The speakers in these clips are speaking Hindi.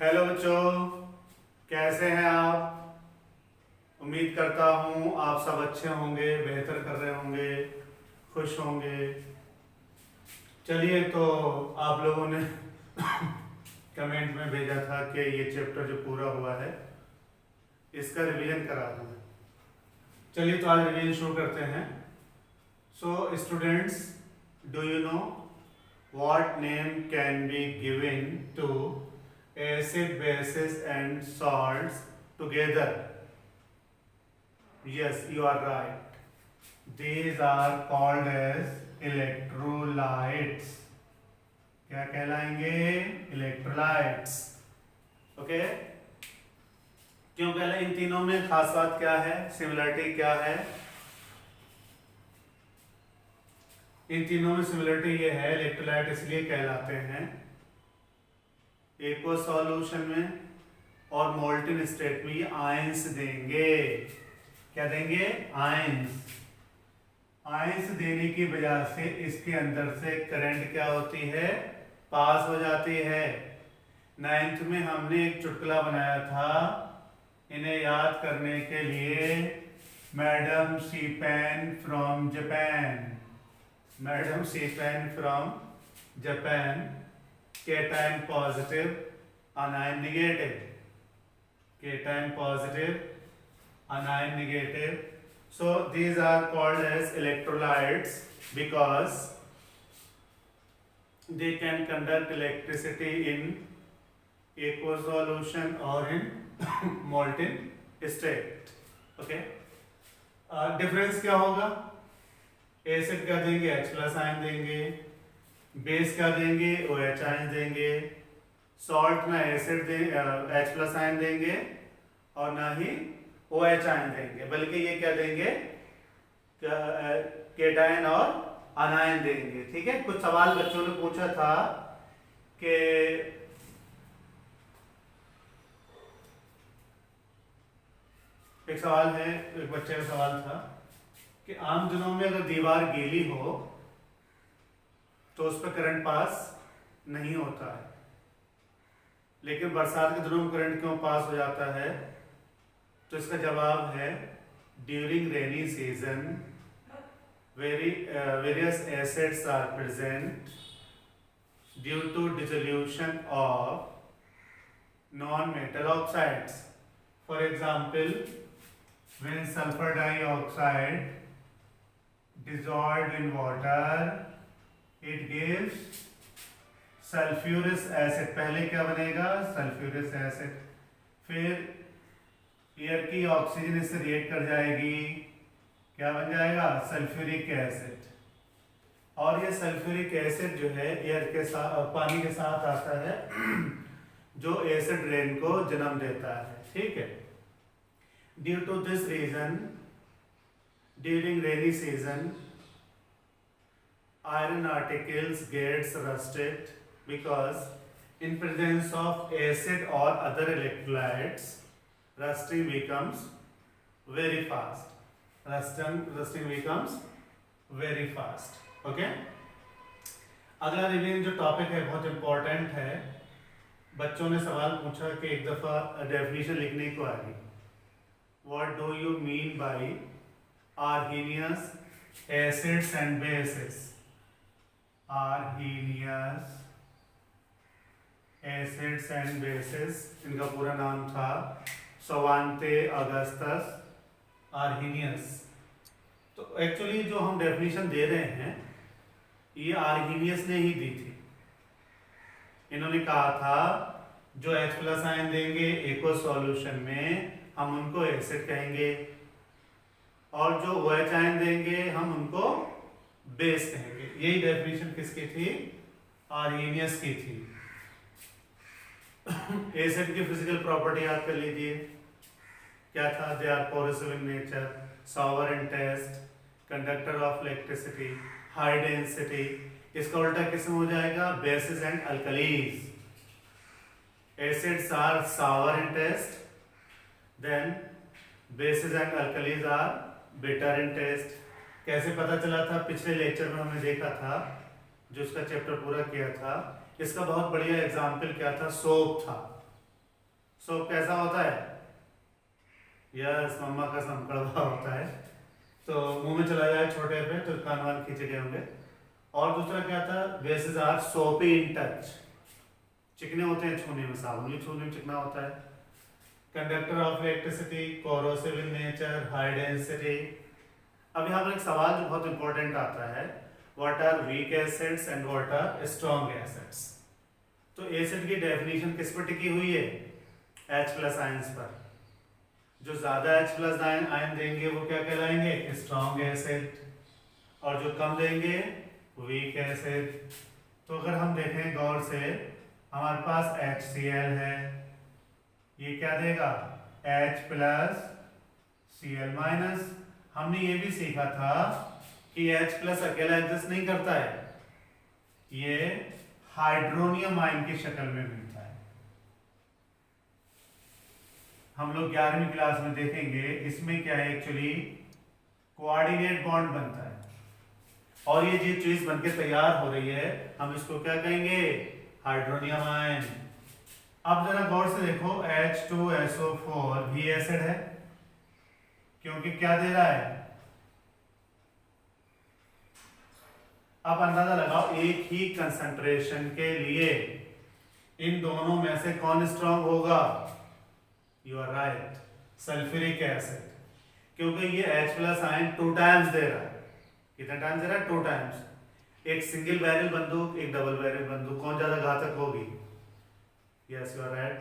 हेलो बच्चों, कैसे हैं आप। उम्मीद करता हूँ आप सब अच्छे होंगे, बेहतर कर रहे होंगे, खुश होंगे। चलिए, तो आप लोगों ने कमेंट में भेजा था कि ये चैप्टर जो पूरा हुआ है इसका रिवीजन करा दूँ। चलिए, तो आज रिवीजन शुरू करते हैं। So students, do you know what name can be given to acid, bases and salts together? Yes, you are right. These are called as electrolytes. क्या कहलाएंगे? Electrolytes. ओके? क्यों कहला? इन तीनों में खास बात क्या है, सिमिलरिटी क्या है? इन तीनों में सिमिलरिटी ये है, इलेक्ट्रोलाइट इसलिए कहलाते हैं एक्वा सॉल्यूशन में और मोल्टन स्टेट में ये आयंस देंगे। क्या देंगे? आयंस। आयंस देने की वजह से इसके अंदर से करंट क्या होती है? पास हो जाती है। 9th में हमने एक चुटकुला बनाया था, इन्हें याद करने के लिए। Madam C pen from Japan, madam C pen from Japan, cation positive, anion negative, cation positive, anion negative. So these are called as electrolytes because they can conduct electricity in aqueous solution or in molten state. Okay. Difference क्या होगा? एसिड क्या देंगे? H प्लस आयन देंगे। बेस क्या देंगे? OH आयन देंगे। सॉल्ट में एसिड H प्लस आयन देंगे और ना ही OH आयन देंगे, बल्कि ये क्या देंगे? केटायन और अनायन देंगे। ठीक है। कुछ सवाल बच्चों ने पूछा था कि एक सवाल है, एक बच्चे का सवाल था कि आम दिनों में अगर दीवार गीली हो तो उस पर करंट पास नहीं होता है, लेकिन बरसात के दिनों में करंट क्यों पास हो जाता है? तो इसका जवाब है during rainy season various acids are present due to dissolution of non metal oxides. For example, when sulfur dioxide dissolved in water, it gives sulfurous acid। पहले क्या बनेगा? Sulphuric acid. फिर एयर की ऑक्सीजन इससे रिएक्ट कर जाएगी, क्या बन जाएगा? Sulphuric acid. और ये सल्फ्यूरिक एसिड जो है एयर के साथ, पानी के साथ आता है जो एसिड रेन को जन्म देता है। ठीक है। Due to this reason, during rainy season, iron articles gets rusted because in presence of acid or other electrolytes, rusting becomes very fast. Rusting becomes very fast. Okay? अगला रिवीजन जो टॉपिक है बहुत इंपॉर्टेंट है। बच्चों ने सवाल पूछा कि एक दफा डेफिनेशन लिखने को आ गई। What do you mean by Arrhenius acids and bases? Arrhenius acids and bases, इनका पूरा नाम था सवांते अगस्टस आर्हीनियस। तो एक्चुअली जो हम डेफिनेशन दे रहे हैं ये आर्हीनियस ने ही दी थी। इन्होंने कहा था जो H प्लस आयन देंगे एक्वस सॉल्यूशन में हम उनको एसिड कहेंगे, और जो OH आयन देंगे हम उनको बेस कहेंगे। यही डेफिनेशन किसकी थी? आर्हीनियस की थी। एसिड की फिजिकल प्रॉपर्टी याद कर लीजिए, क्या था? They are corrosive in nature, sour in taste, conductor of electricity, high density. इसका उल्टा किसम हो जाएगा? Bases and alkalis. Acids are sour in taste, then bases and alkalis are bitter in taste। कैसे पता चला था? पिछले लेक्चर में हमने देखा था, जो इसका चैप्टर पूरा किया था। इसका बहुत बढ़िया एग्जाम्पल क्या था? सोप था। सोप कैसा होता है? यस, मम्मा का सम कड़वा होता है, तो मुंह में चला जाए छोटे पे तो कान वान खींचे गए होंगे। और दूसरा क्या था? बेसिस आर सोपी इन टच, चिकने होते हैं छूने में, साबुन भी छूने में चिकना होता है। Conductor of electricity, corrosive in nature, high density. अब यहाँ पर एक सवाल जो बहुत इंपॉर्टेंट आता है, what are weak acids and what are strong acids. तो एसिड की डेफिनेशन किस पर टिकी हुई है? H+ आयंस पर। जो ज्यादा H+ आयन देंगे वो क्या कहलाएंगे? स्ट्रॉन्ग एसिड, और जो कम देंगे वीक एसिड। तो अगर हम देखें गौर से, हमारे पास HCl है, ये क्या देगा? H+Cl-। हमने ये भी सीखा था कि H+ अकेला एग्जिस्ट नहीं करता है, ये हाइड्रोनियम आयन की शक्ल में मिलता है। हम लोग 11वीं क्लास में देखेंगे, इसमें क्या है एक्चुअली, कोऑर्डिनेट बॉन्ड बनता है, और ये जो चीज बनके तैयार हो रही है हम इसको क्या कहेंगे? Hydronium ion. अब जरा गौर से देखो, H2SO4 भी एसिड है, क्योंकि क्या दे रहा है? अब अंदाजा लगाओ, एक ही कंसंट्रेशन के लिए इन दोनों में से कौन स्ट्रांग होगा? You are right, sulphuric acid, क्योंकि ये H+ आयन 2 टाइम्स दे रहा है। कितना टाइम्स दे रहा है? 2 टाइम्स। एक सिंगल बैरल बंदूक, एक डबल बैरल बंदूक, कौन ज्यादा घातक होगी? यस, यू आर राइट,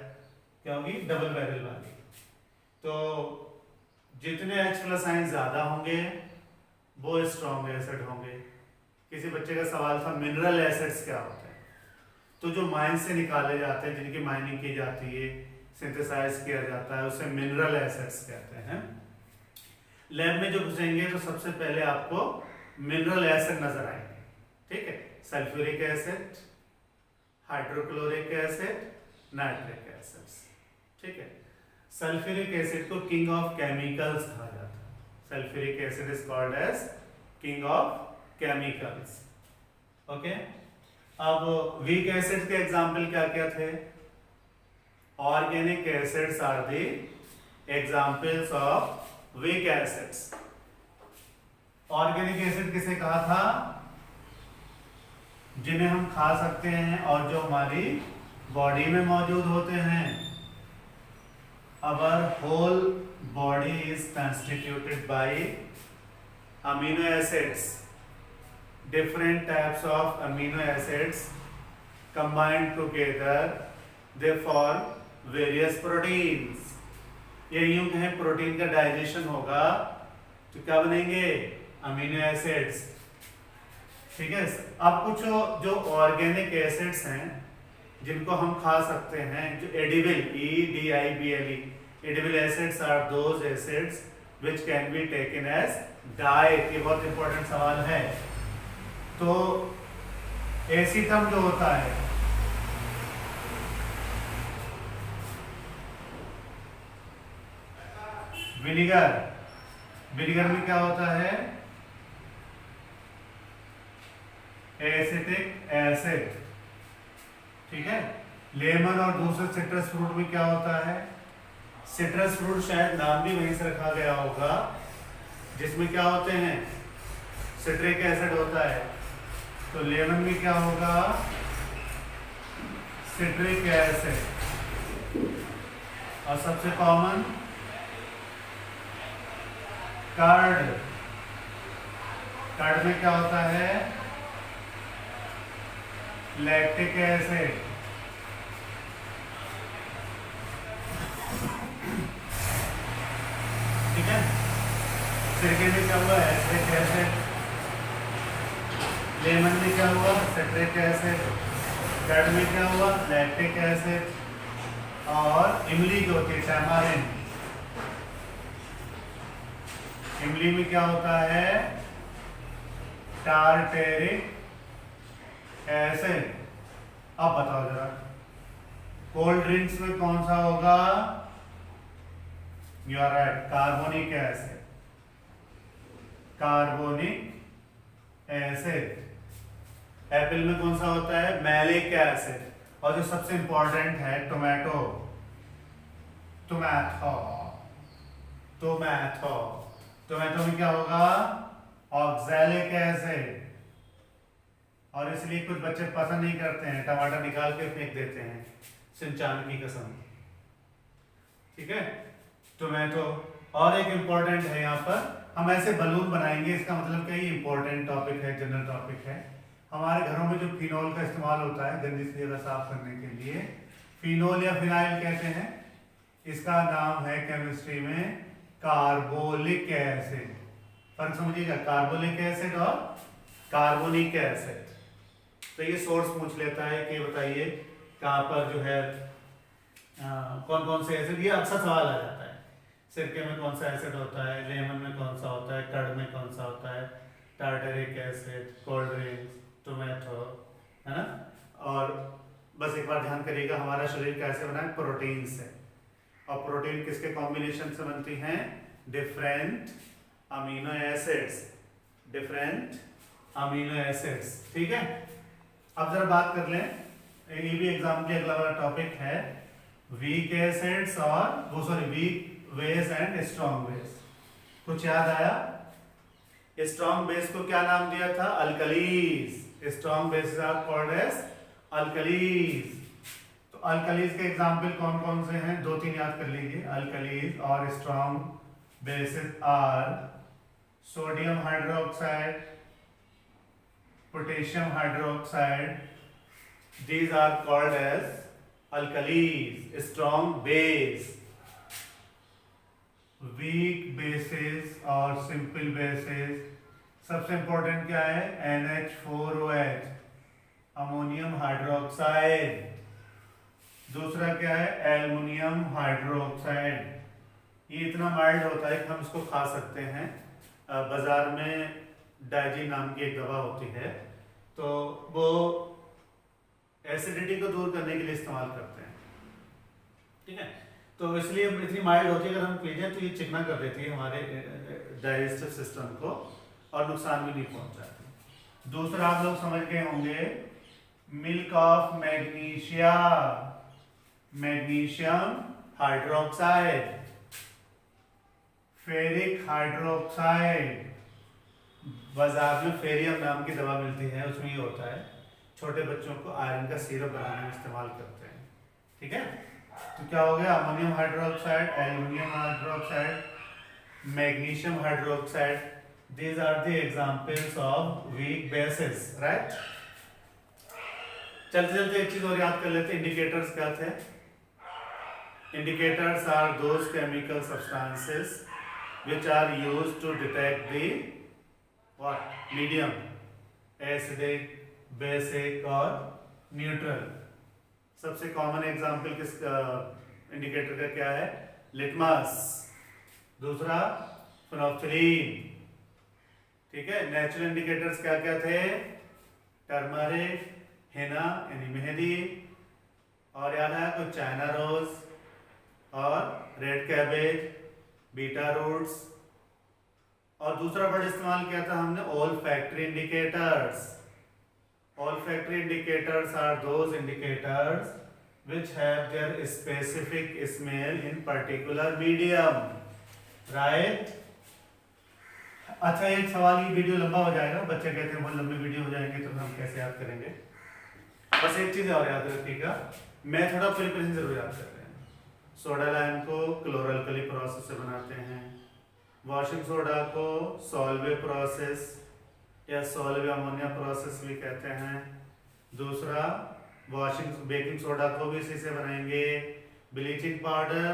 क्योंकि डबल बैरल वाली। तो जितने H+ आयन ज्यादा होंगे वो स्ट्रॉन्ग एसिड होंगे। किसी बच्चे का सवाल था मिनरल एसिड्स क्या होते हैं, तो जो माइन से निकाले जाते हैं, जिनकी माइनिंग की जाती है, सिंथेसाइज किया जाता है, उसे मिनरल एसिड्स कहते हैं। लैब में जो घुसेंगे तो सबसे पहले आपको मिनरल एसिड नजर आएंगे, ठीक है? Sulphuric acid, hydrochloric acid, nitric acids, ठीक है? सल्फ्यूरिक एसिड को किंग ऑफ केमिकल्स कहा जाता है। Sulphuric acid is called as king of chemicals, okay? अब वीक एसिड के एग्जाम्पल क्या क्या थे? Organic acids are the examples of weak acids. Organic acid किसे कहा था? जिन्हें हम खा सकते हैं और जो हमारी बॉडी में मौजूद होते हैं। Our whole body is constituted by amino acids. Different types of amino acids combined together, they form various proteins. ये यूं कहें प्रोटीन का डाइजेशन होगा तो क्या बनेंगे? अमीनो एसिड्स, ठीक है? अब कुछ जो ऑर्गेनिक एसिड्स हैं जिनको हम खा सकते हैं, जो edible, EDIBLE, edible acids are those acids which can be taken as diet. ये बहुत इंपॉर्टेंट सवाल है। तो एसीटम जो होता है, विनेगर, विनेगर में क्या होता है? एसिटिक एसिड, ठीक है? लेमन और दूसरे सिट्रस फ्रूट में क्या होता है? सिट्रस फ्रूट शायद नाम भी वहीं से रखा गया होगा, जिसमें क्या होते हैं? सिट्रिक एसिड होता है। तो लेमन में क्या होगा? Citric acid. और सबसे कॉमन कर्ड, कर्ड में क्या होता है? लैक्टिक एसिड, ठीक है? सिरके में क्या हुआ? Acetic acid. लेमन में क्या हुआ? Citric acid. कर्ड में क्या हुआ? Lactic acid. और इमली जो होती है, टैमारिन, इमली में क्या होता है? Tartaric acid. अब बताओ जरा, कोल्ड ड्रिंक्स में कौन सा होगा? You are right, carbonic acid, carbonic acid. Apple में कौन सा होता है? Malic acid. और जो सबसे इंपॉर्टेंट है, टोमेटो, टोमेटो, टोमेटो, टोमेटो में क्या होगा? ऑक्सैलिक एसिड, और इसलिए कुछ बच्चे पसंद नहीं करते हैं, टमाटर निकाल के फेंक देते हैं, सिंचान की कसम। ठीक है, टोमेटो। और एक इम्पोर्टेंट है यहाँ पर, हम ऐसे बलून बनाएंगे, इसका मतलब कई इम्पोर्टेंट टॉपिक है, जनरल टॉपिक है। हमारे घरों में जो फिनोल का इस्तेमाल होता है गंदी सी जगह साफ करने के लिए, फिनोल या फिनाइल कहते हैं, इसका नाम है केमिस्ट्री में कार्बोलिक एसिड। फर्क समझिएगा, कार्बोलिक एसिड और कार्बोनिक एसिड। तो ये सोर्स पूछ लेता है कि बताइए कहाँ पर जो है कौन कौन से एसिड, ये अक्सर सवाल आ जाता है। सिरके में कौन सा एसिड होता है, लेमन में कौन सा होता है, कर्ड में कौन सा होता है, tartaric acid, cold drinks, tomato, है ना। और बस एक बार ध्यान करिएगा, हमारा शरीर कैसे बना है? प्रोटीन से। और प्रोटीन किसके कॉम्बिनेशन से बनती हैं? Different amino acids, different amino acids. ठीक है, अब जरा बात कर लें, ये भी एग्जाम के अगला वाला टॉपिक है, वीक एसिड्स और वो sorry weak base and strong base. कुछ याद आया? स्ट्रॉन्ग बेस को क्या नाम दिया था? Alkalis. Strong base are called as alkalis. तो अल्कलीज के एग्जाम्पल कौन कौन से हैं? दो तीन याद कर लीजिए। अल्कलीज और strong bases are sodium hydroxide, potassium hydroxide, these are called as alkalis, strong base. weak bases और simple bases, सबसे important क्या है? NH4OH, ammonium hydroxide. दूसरा क्या है? Aluminium hydroxide. ये इतना माइल्ड होता है कि हम इसको खा सकते हैं। बाजार में डाइजीन नाम की एक दवा होती है, तो वो एसिडिटी को दूर करने के लिए इस्तेमाल करते हैं। ठीक है, तो इसलिए इतनी माइल्ड होती है, अगर हम पी जाए तो ये चिकना कर देती है हमारे डाइजेस्टिव सिस्टम को और नुकसान भी नहीं पहुंचाती। दूसरा आप लोग समझ गए होंगे, milk of magnesia, magnesium hydroxide, ferric hydroxide. बाजार में फेरियम नाम की दवा मिलती है, उसमें ये होता है, छोटे बच्चों को आयरन का सिरप बनाने में इस्तेमाल करते हैं। ठीक है, तो क्या हो गया? Ammonium hydroxide, aluminium hydroxide, magnesium hydroxide, these are the examples of weak bases, right? चलते चलते एक चीज और याद कर लेते हैं, इंडिकेटर्स क्या थे? Indicators are those chemical substances which are used to detect the what medium, acidic, basic और न्यूट्रल। सबसे कॉमन एग्जांपल किस इंडिकेटर का क्या है? लिटमस। दूसरा फिनोल्फ्थालीन। ठीक है, नेचुरल इंडिकेटर्स क्या क्या थे? टर्मरिक, हेना यानी मेहंदी, और याद है कुछ चाइना रोज और रेड कैबेज, बीटा रूट्स। और दूसरा वर्ड इस्तेमाल किया था हमने, olfactory indicators. Olfactory indicators are those indicators which have their specific smell in particular medium, right? अच्छा, एक सवाल, ये वीडियो लंबा हो जाएगा, बच्चे कहते हैं बहुत लंबी वीडियो हो जाएंगे तो हम कैसे याद करेंगे। बस एक चीज और याद रखिएगा, मेथड ऑफ प्रिपरेशन जरूर याद कर रहे हैं। सोडा लाइम को क्लोरल-अल्कली प्रोसेस से बनाते हैं, वॉशिंग सोडा को सॉल्वे प्रोसेस या सॉल्वे अमोनिया प्रोसेस भी कहते हैं। दूसरा वॉशिंग बेकिंग सोडा को भी इसी से बनाएंगे। Bleaching powder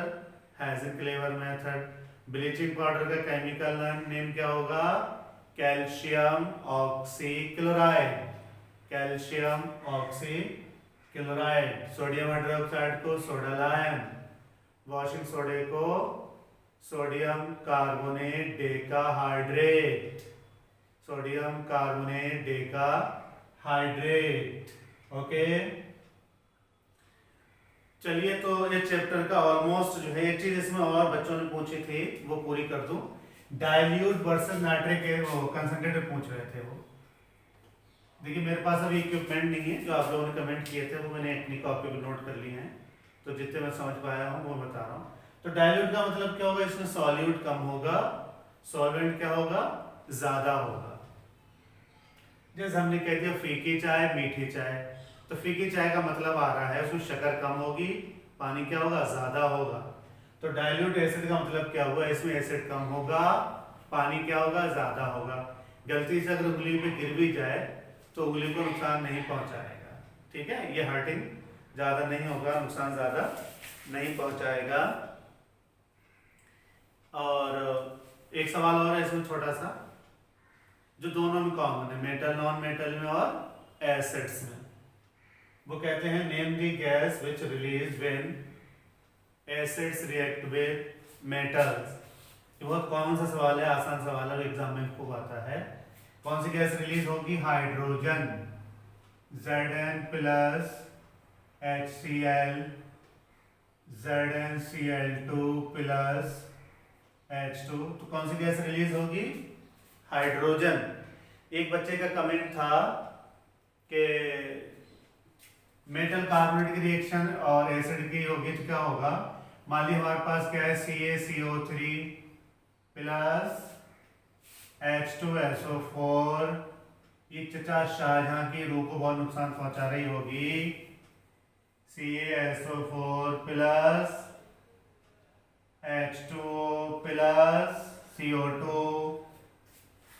has a clever method. Bleaching powder का केमिकल नेम क्या होगा? Calcium oxychloride, calcium oxychloride. Sodium hydroxide को सोडा लाइम, वॉशिंग सोडे को sodium carbonate decahydrate, sodium carbonate decahydrate. Okay, चलिए, तो ये चैप्टर का ऑलमोस्ट जो है, एक चीज इसमें और बच्चों ने पूछी थी वो पूरी कर दूं। डाइल्यूट वर्सेस नाइट्रिक के वो कंसंट्रेटेड पूछ रहे थे। वो देखिए, मेरे पास अभी इक्विपमेंट नहीं है, जो आप लोगों ने कमेंट किए थे वो मैंने अपनी कॉपी पे नोट कर लिए हैं, तो जितने मैं समझ पाया हूँ वो बता रहा हूँ। तो डाइल्यूट का मतलब क्या होगा, इसमें सॉल्यूट कम होगा, सॉल्वेंट क्या होगा, ज्यादा होगा। जैसे हमने कह दिया फीकी चाय मीठी चाय, तो फीकी चाय का मतलब आ रहा है उसमें शक्कर कम होगी, पानी क्या होगा, ज्यादा होगा। तो डाइल्यूट एसिड का मतलब क्या हुआ, इसमें एसिड कम होगा, पानी क्या होगा, ज्यादा होगा। गलती से अगर उंगली पे गिर भी जाए तो उंगली को नुकसान नहीं पहुंचाएगा, ठीक है, ये हर्टिंग ज्यादा नहीं होगा, नुकसान ज्यादा नहीं पहुंचाएगा। और एक सवाल और है इसमें छोटा सा, जो दोनों में कॉमन है, मेटल नॉन मेटल में और एसिड्स में। वो कहते हैं name the gas which release when acids react with metals. ये बहुत कॉमन सा सवाल है, आसान सवाल है, एग्जाम में खूब आता है। कौन सी गैस रिलीज होगी, hydrogen, Zn plus HCl, ZnCl2 plus H2। तो कौन सी गैस रिलीज होगी, हाइड्रोजन। एक बच्चे का कमेंट था कि मेटल कार्बोनेट की रिएक्शन और एसिड की होगी तो क्या होगा। मान लीजिए हमारे पास क्या है, CaCO3 प्लस H2SO4, ये चचा शाहजहां की रूह को बहुत नुकसान पहुंचा रही होगी। CaSO4 plus H2O plus CO2।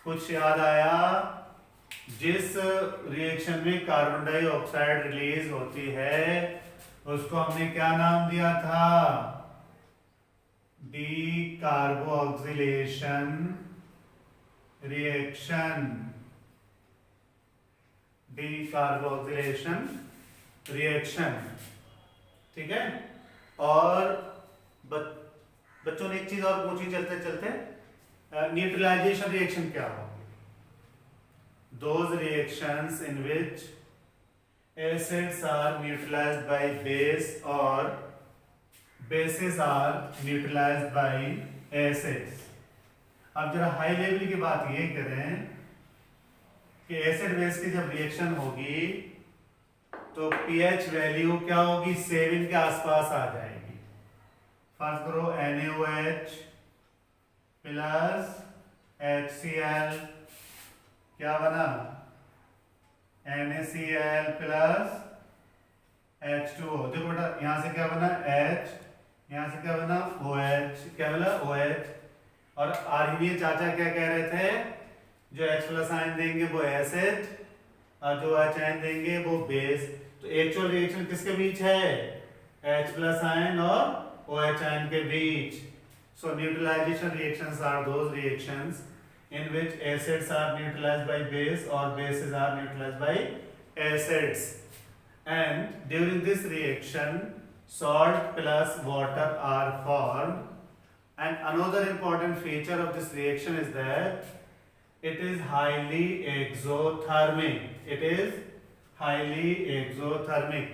कुछ याद आया, जिस रिएक्शन में कार्बन डाइऑक्साइड रिलीज होती है उसको हमने क्या नाम दिया था, डीकार्बोक्सिलेशन रिएक्शन, डीकार्बोक्सिलेशन रिएक्शन, ठीक है। और बच्चों ने एक चीज और पूछी चलते चलते, न्यूट्रलाइजेशन रिएक्शन क्या होगी। Those reactions in which acids are neutralized by base or bases are neutralized by acids। अब जरा हाई लेवल की बात ये करें कि एसिड बेस की जब रिएक्शन होगी तो pH वैल्यू क्या होगी, 7 के आसपास आ जाएगी। फर्स्ट करो NaOH प्लस HCl, क्या बना, NaCl प्लस H2O। देखो बेटा यहां से क्या बना H, यहां से क्या बना OH, क्या बना OH। और आर्यवीय चाचा क्या कह रहे थे, जो H प्लस आयन देंगे वो एसिड और जो H आयन देंगे वो बेस। तो एक्चुअल रिएक्शन किसके बीच है, H प्लस आयन और OH आयन के बीच। So neutralisation reactions are those reactions in which acids are neutralized by base or bases are neutralized by acids, and during this reaction salt plus water are formed. And another important feature of this reaction is that it is highly exothermic, it is highly exothermic।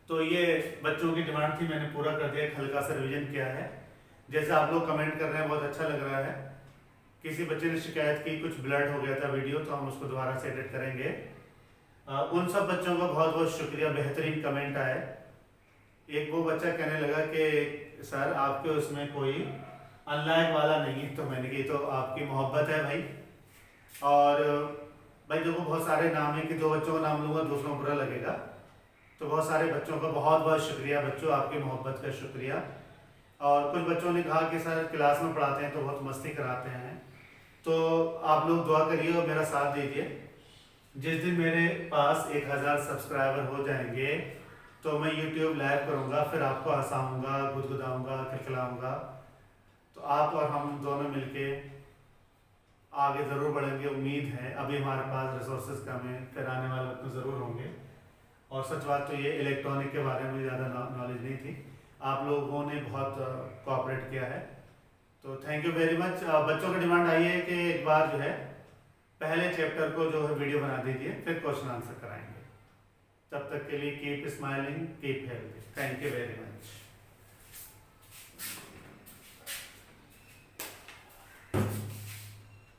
तो ये बच्चों की डिमांड थी, मैंने पूरा कर दिया, हल्का सा रिवीजन किया है। जैसे आप लोग कमेंट कर रहे हैं बहुत अच्छा लग रहा है। किसी बच्चे ने शिकायत की कुछ ब्लड हो गया था वीडियो, तो हम उसको दोबारा से एडिट करेंगे। उन सब बच्चों का बहुत बहुत शुक्रिया, बेहतरीन कमेंट आए। एक वो बच्चा कहने लगा कि सर आपके उसमें कोई अनलाइक वाला नहीं है, तो मैंने कही तो आपकी मोहब्बत है भाई। और भाई देखो बहुत सारे नाम है कि दो बच्चों का नाम लूँगा दूसरों को बुरा लगेगा, तो बहुत सारे बच्चों का बहुत बहुत शुक्रिया बच्चों, आपकी मोहब्बत का शुक्रिया। और कुछ बच्चों ने कहा कि सर क्लास में पढ़ाते हैं तो बहुत मस्ती कराते हैं, तो आप लोग दुआ करिए और मेरा साथ दीजिए। जिस दिन मेरे पास 1000 सब्सक्राइबर हो जाएंगे तो मैं YouTube लाइव करूँगा, फिर आपको हंसाऊँगा, गुदगुदाऊँगा, खिलखिलाऊँगा। तो आप और हम दोनों मिलके आगे ज़रूर बढ़ेंगे, उम्मीद है। अभी हमारे पास रिसोर्सेज कम है, फिर आने वाले वक्त में ज़रूर होंगे। और सच बात तो ये इलेक्ट्रॉनिक के बारे में ज़्यादा नॉलेज नहीं थी, आप लोगों ने बहुत कोऑपरेट किया है, तो थैंक यू वेरी मच। बच्चों की डिमांड आई है कि एक बार जो है पहले चैप्टर को जो है वीडियो बना दीजिए, फिर क्वेश्चन आंसर कराएंगे। तब तक के लिए keep smiling, keep healthy. Thank you very much.